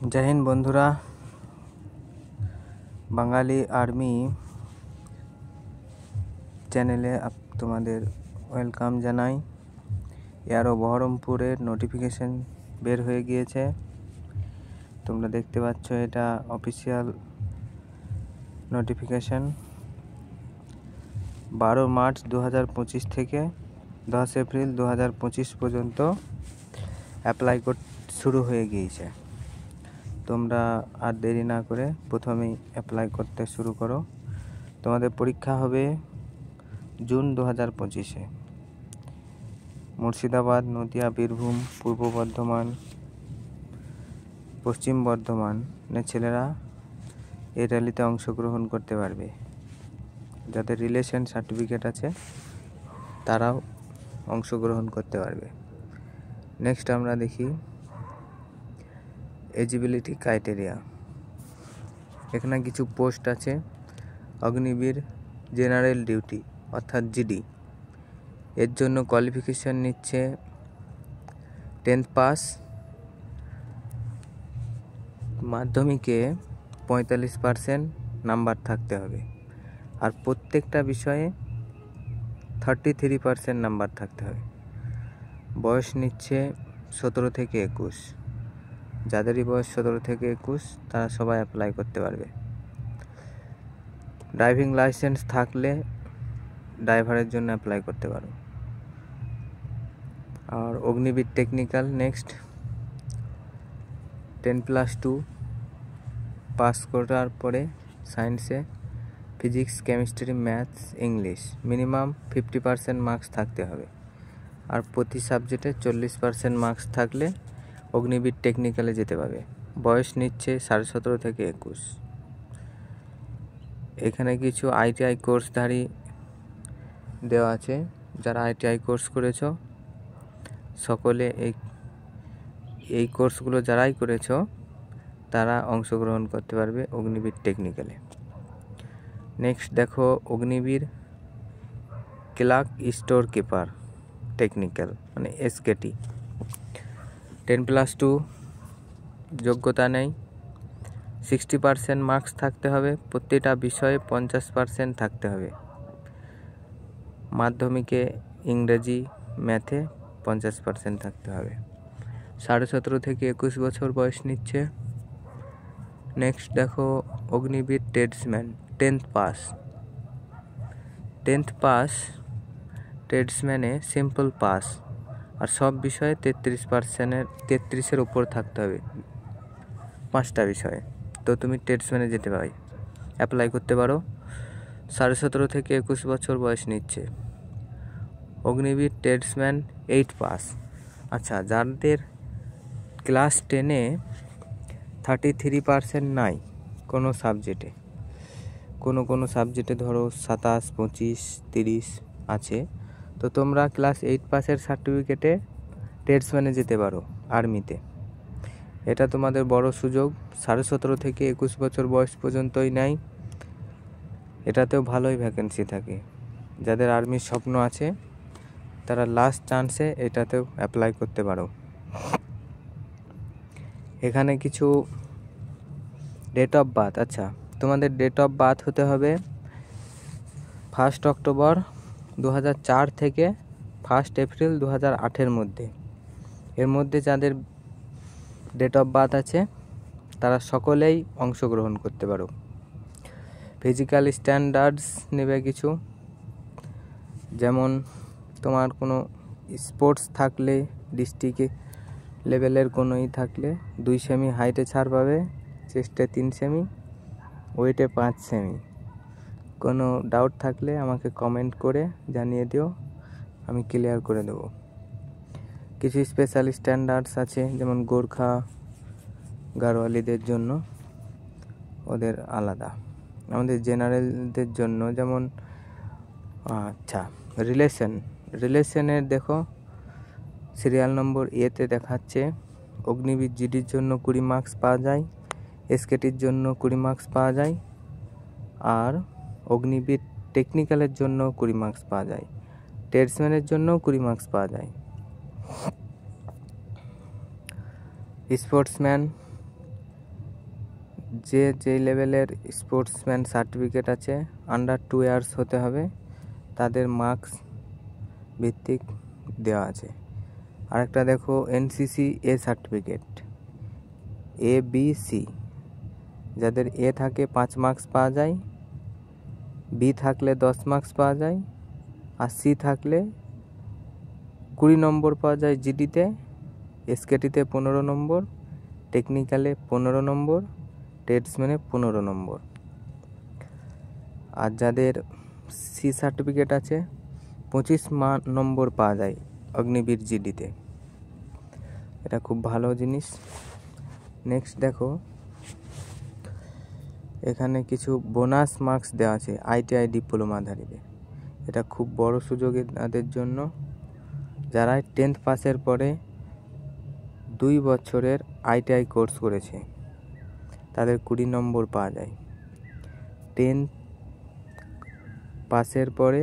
जय हिंद बंधुरा Bangali army चैनेले तुम्हादेर welcome Janai. यारो बहरमपुरेर नोटिफिकेशन बेर हये गियेछे। तोमरा देखते पाচ্ছ এটা অফিশিয়াল নোটিফিকেশন 12 मार्च 2025 থেকে 10 एप्रिल 2025 পর্যন্ত অ্যাপ্লাই শুরু হয়ে গিয়েছে। তোমরা আর দেরি না করে প্রথমেই অ্যাপ্লাই করতে শুরু করো। তোমাদের পরীক্ষা হবে জুন 2025-এ। মুর্শিদাবাদ, নদিয়া, বীরভূম, পূর্ব বর্ধমান, পশ্চিম বর্ধমানের ছেলেরা এই র্যালিতে অংশগ্রহণ করতে পারবে। যাদের রিলেশন সার্টিফিকেট আছে তারাও অংশগ্রহণ করতে পারবে। নেক্সট আমরা দেখি এলিজিবিলিটি ক্রাইটেরিয়া। এখানে কিছু পোস্ট আছে। অগ্নিবীর জেনারেল ডিউটি অর্থাৎ জিডি, এর জন্য কোয়ালিফিকেশন নিচ্ছে 10th পাস, মাধ্যমিকে 45% নাম্বার থাকতে হবে, আর প্রত্যেকটা বিষয়ে 33% নাম্বার থাকতে হবে। বয়স নিচ্ছে 17 থেকে 21। যাদেরই বয়স 17 থেকে 21 তারা সবাই অ্যাপ্লাই করতে পারবে। ড্রাইভিং লাইসেন্স থাকলে ড্রাইভারের জন্য অ্যাপ্লাই করতে পারো। আর অগ্নিবীর টেকনিক্যাল নেক্সট 10+2 পাস করার পরে সায়েন্সে physics, chemistry, maths, English minimum 50% marks থাকতে হবে, আর প্রতি সাবজেক্টে 40% মার্কস থাকলে অগ্নিবীর টেকনিক্যালে যেতে পারবে। বয়স নিচ্ছে 17.5 থেকে 21। এখানে কিছু আইটিআই কোর্সধারী দেওয়া আছে। যারা আইটিআই কোর্স করেছো সকলে এই কোর্সগুলো যারাই করেছো তারা অংশগ্রহণ করতে পারবে অগ্নিবীর টেকনিক্যালে। নেক্সট দেখো Agniveer clerk store keeper technical মানে এসকেটি। 10+2 যোগ্যতা নেই, 60% মার্কস থাকতে হবে, প্রতিটা বিষয়ে 50% থাকতে হবে। মাধ্যমিকে ইংরেজি, ম্যাথে 50% থাকতে হবে। 17.5 থেকে 21 বছর বয়স নিচ্ছে। নেক্সট দেখো Agniveer tradesman 10th pass. 10th pass ট্রেডসম্যানে সিম্পল পাস, আর সব বিষয়ে 33% উপর থাকতে হবে 5টা বিষয়ে। তো তুমি ট্রেডসম্যানে যেতে পারো, অ্যাপ্লাই করতে পারো। 17.5 থেকে 21 বছর বয়স নিচ্ছে। Agniveer tradesman 8 pass. আচ্ছা, যাদের ক্লাস 10-এ 33% নাই কোনো সাবজেক্টে, কোনো সাবজেক্টে ধরো 27, 25, 30 আছে, তো তোমরা ক্লাস 8 পাসের সার্টিফিকেটে ট্রেডসম্যানে যেতে পারো আর্মিতে। এটা তোমাদের বড় সুযোগ। 17.5 থেকে 21 বছর বয়স পর্যন্তই নেয়। এটাতেও ভালোই ভ্যাকেন্সি থাকে। যাদের আর্মির স্বপ্ন আছে তারা লাস্ট চান্সে এটাতেও অ্যাপ্লাই করতে পারো। এখানে কিছু ডেট অফ বার্থ। আচ্ছা, তোমাদের ডেট অফ বার্থ হতে হবে 1 অক্টোবর 2004 থেকে 1 এপ্রিল 2008-এর মধ্যে। এর মধ্যে যাদের ডেট অফ বার্থ আছে তারা সকলেই অংশগ্রহণ করতে পারো। ফিজিক্যাল স্ট্যান্ডার্ডস নেবে কিছু, যেমন তোমার কোনো স্পোর্টস থাকলে, ডিস্ট্রিক্ট লেভেলের কোনোই থাকলে 2 সেমি হাইটে ছাড় পাবে, চেস্টে 3 সেমি, ওয়েটে 5 সেমি। কোনো ডাউট থাকলে আমাকে কমেন্ট করে জানিয়ে দিও, আমি ক্লিয়ার করে দেবো। কিছু স্পেশাল স্ট্যান্ডার্ডস আছে, যেমন গোর্খা গাড়োয়ালিদের জন্য ওদের আলাদা, আমাদের জেনারেলদের জন্য যেমন। আচ্ছা, রিলেশনের দেখো সিরিয়াল নম্বর এতে দেখাচ্ছে অগ্নিবীর জিডির জন্য 20 মার্কস পাওয়া যায়, এসকেটির জন্য 20 মার্কস পাওয়া যায়, আর অগ্নিবীর টেকনিক্যালের জন্য 20 মার্কস পাওয়া যায়, ট্রেডসম্যানের জন্য 20 মার্কস পাওয়া যায়। স্পোর্টসম্যান যে লেভেলের স্পোর্টসম্যান সার্টিফিকেট আছে, আন্ডার 2 ইয়ার্স হতে হবে, তাদের মার্কস ভিত্তিক দেওয়া আছে। আরেকটা দেখো এনসিসি এ সার্টিফিকেট, ABC, যাদের এ থাকে 5 মার্কস পাওয়া যায়, বি থাকলে 10 মার্কস পাওয়া যায়, আর সি থাকলে 20 নম্বর পাওয়া যায় জিডিতে, এসকেটিতে 15 নম্বর, টেকনিক্যালে 15 নম্বর, ট্রেডসম্যানে 15 নম্বর। আর যাদের সি সার্টিফিকেট আছে 25 নম্বর পাওয়া যায় অগ্নিবীর জিডিতে। এটা খুব ভালো জিনিস। নেক্সট দেখো, এখানে কিছু বোনাস মার্কস দেওয়া আছে ITI ডিপ্লোমাধারীদের। এটা খুব বড় সুযোগ এদের জন্য। যারা 10th পাসের পরে 2 বছরের ITI কোর্স করেছে তাদের 20 নম্বর পাওয়া যায়। 10th পাসের পরে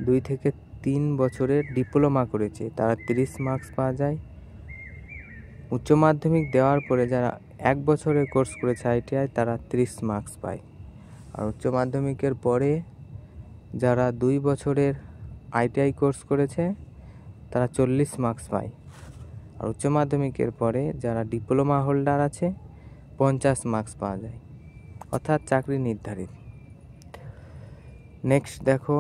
2 থেকে 3 বছরের ডিপ্লোমা করেছে তারা 30 মার্কস পাওয়া যায়। উচ্চ মাধ্যমিক দেওয়ার পরে যারা 1 বছরের কোর্স করেছে ITI তারা 30 মার্কস পায়। আর উচ্চ মাধ্যমিকের পরে যারা 2 বছরের ITI কোর্স করেছে তারা 40 মার্কস পায়। আর উচ্চ মাধ্যমিকের পরে যারা ডিপ্লোমা হোল্ডার আছে 50 মার্কস পাওয়া যায়, অর্থাৎ চাকরি নির্ধারিত। নেক্সট দেখো,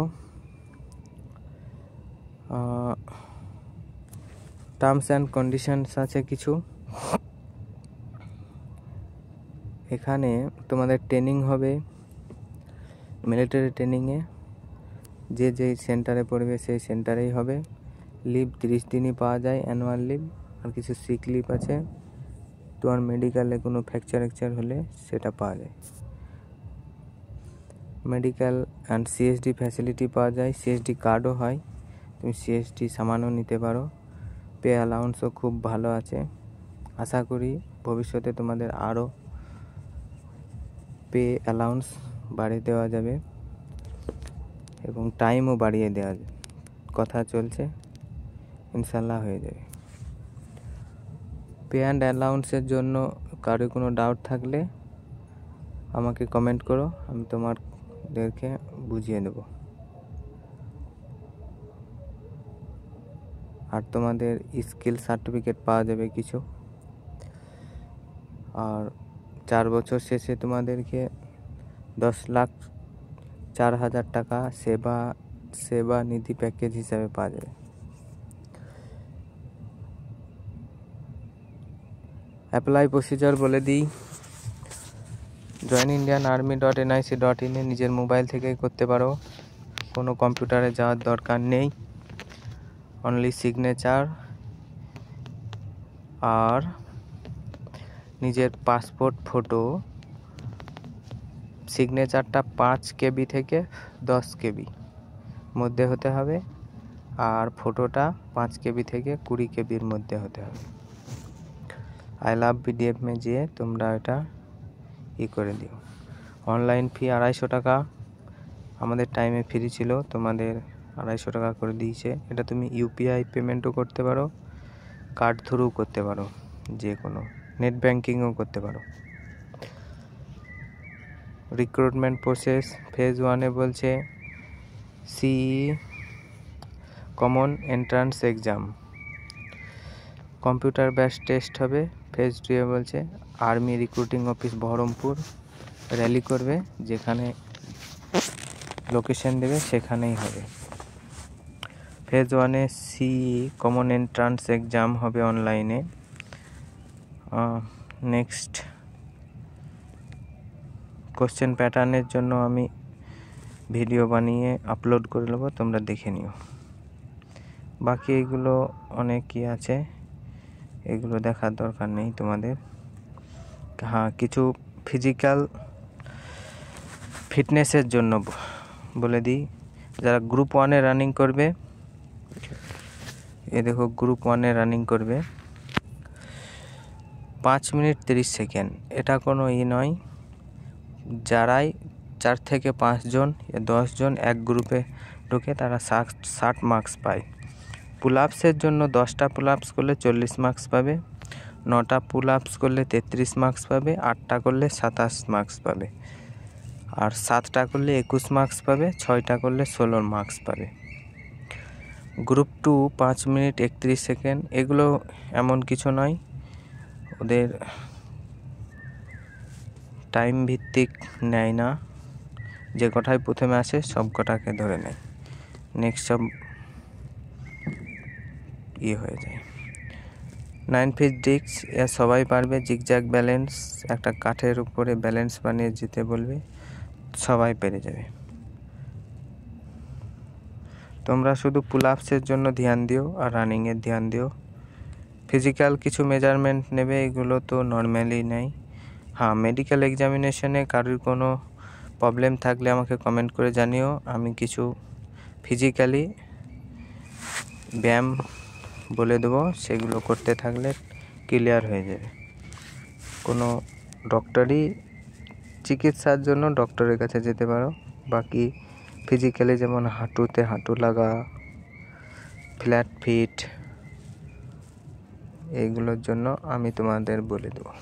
টার্মস অ্যান্ড কন্ডিশনস আছে কিছু। এখানে তোমাদের ট্রেনিং হবে মিলিটারি ট্রেনিংয়ে, যেই সেন্টারে পড়বে সেই সেন্টারেই হবে। লিভ 30 দিনই পাওয়া যায় অ্যানুয়াল লিভ, আর কিছু সিক লিভ আছে। তোমার মেডিকেলে কোনো ফ্র্যাকচার হলে সেটা পাওয়া যায়। মেডিকেল অ্যান্ড CSD ফ্যাসিলিটি পাওয়া যায়, CSD কার্ডও হয়, তুমি CSD সামানও নিতে পারো। পে অ্যালাউন্সও খুব ভালো আছে। আশা করি ভবিষ্যতে তোমাদের আরও পে অ্যালাউন্স বাড়িয়ে দেওয়া যাবে এবং টাইমও বাড়িয়ে দেওয়া যাবে। কথা চলছে, ইনশাল্লাহ হয়ে যাবে। পে অ্যান্ড অ্যালাউন্সের জন্য কারো কোনো ডাউট থাকলে আমাকে কমেন্ট করো, আমি তোমাদেরকে বুঝিয়ে দেব। আর তোমাদের স্কিল সার্টিফিকেট পাওয়া যাবে কিছু। আর 4 বছর শেষে তোমাদেরকে 10,04,000 টাকা সেবা নিধি প্যাকেজ হিসাবে পাওয়া যাবে। অ্যাপ্লাই প্রসিজার বলে দিই। joinindianarmy.nic.in এ নিজের মোবাইল থেকেই করতে পারো, কোনো কম্পিউটারে যাওয়ার দরকার নেই। অনলি সিগনেচার আর নিজের পাসপোর্ট ফটো, সিগনেচারটা 5 KB থেকে 10 KB মধ্যে হতে হবে, আর ফটোটা 5 KB থেকে 20 KBর মধ্যে হতে হবে। আই লাভ PDF মে যেয়ে তোমরা এটা করে দিও। অনলাইন ফি 250 টাকা, আমাদের টাইমে ফ্রি ছিল, তোমাদের 250 টাকা করে দিয়েছে। এটা তুমি UPI পেমেন্টও করতে পারো, কার্ড থ্রু করতে পারো, যে কোনো নেট ব্যাঙ্কিংও করতে পারো। রিক্রুটমেন্ট প্রসেস ফেজ 1-এ বলছে CE common entrance exam, computer based test হবে। ফেজ 2-এ বলছে army recruiting office Baharampur rally করবে, যেখানে লোকেশন দেবে সেখানেই হবে। ফেজ 1-এ CE কমন এন্ট্রান্স এক্সাম হবে অনলাইনে। নেক্সট কোশ্চেন প্যাটার্নের জন্য আমি ভিডিও বানিয়ে আপলোড করে নেবো, তোমরা দেখে নিও। বাকি এগুলো অনেকই আছে, এগুলো দেখার দরকার নেই তোমাদের। হ্যাঁ, কিছু ফিজিক্যাল ফিটনেসের জন্য বলে দিই। যারা গ্রুপ 1-এ রানিং করবে, এ দেখো গ্রুপ 1-এ রানিং করবে 5 মিনিট 30 সেকেন্ড। এটা কোনো নয়, যারাই 4 থেকে 5 জন 10 জন এক গ্রুপে ঢুকে তারা 60 মার্কস পায়। পুল আপসের জন্য 10টা পুল আপস করলে 40 মার্কস পাবে, 9টা পুল আপস করলে 33 মার্কস পাবে, 8টা করলে 27 মার্কস পাবে, আর 7টা করলে 21 মার্কস পাবে, 6টা করলে 16 মার্কস পাবে। গ্রুপ 2 5 মিনিট 31 সেকেন্ড, এগুলো এমন কিছু নয়, ওদের টাইম ভিত্তিক নেয় না, যে কটায় প্রথমে আসে সব কটাকে ধরে নেয়, নেক্সট সব হয়ে যায়। 9 ফিজিক্স এ সবাই পারবে। জিগজ্যাগ ব্যালেন্স, একটা কাঠের উপরে ব্যালেন্স বানিয়ে যেতে বলবে, সবাই পেরে যাবে। তোমরা শুধু পুল আপসের জন্য ধ্যান দিও আর রানিংয়ের ধ্যান দিও। ফিজিক্যাল কিছু মেজারমেন্ট নেবে, এগুলো তো নর্মালি নেই। হ্যাঁ, মেডিকেল এক্সামিনেশনে কারোর কোনো প্রবলেম থাকলে আমাকে কমেন্ট করে জানিও, আমি কিছু ফিজিক্যালি ব্যায়াম বলে দেবো, সেগুলো করতে থাকলে ক্লিয়ার হয়ে যাবে। কোনো ডক্টরি চিকিৎসার জন্য ডক্টরের কাছে যেতে পারো, বাকি ফিজিক্যালি যেমন হাঁটুতে হাঁটু লাগা, ফ্ল্যাট ফিট, এইগুলোর জন্য আমি তোমাদের বলে দেবো।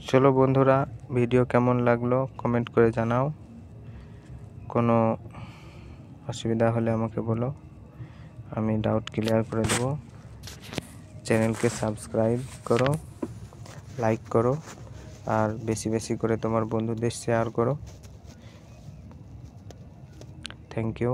চলো বন্ধুরা, ভিডিও কেমন লাগলো কমেন্ট করে জানাও, কোনো অসুবিধা হলে আমাকে বলো, আমি ডাউট ক্লিয়ার করে দেবো। চ্যানেলকে সাবস্ক্রাইব করো, লাইক করো, আর বেশি বেশি করে তোমার বন্ধুদের শেয়ার করো। Thank you.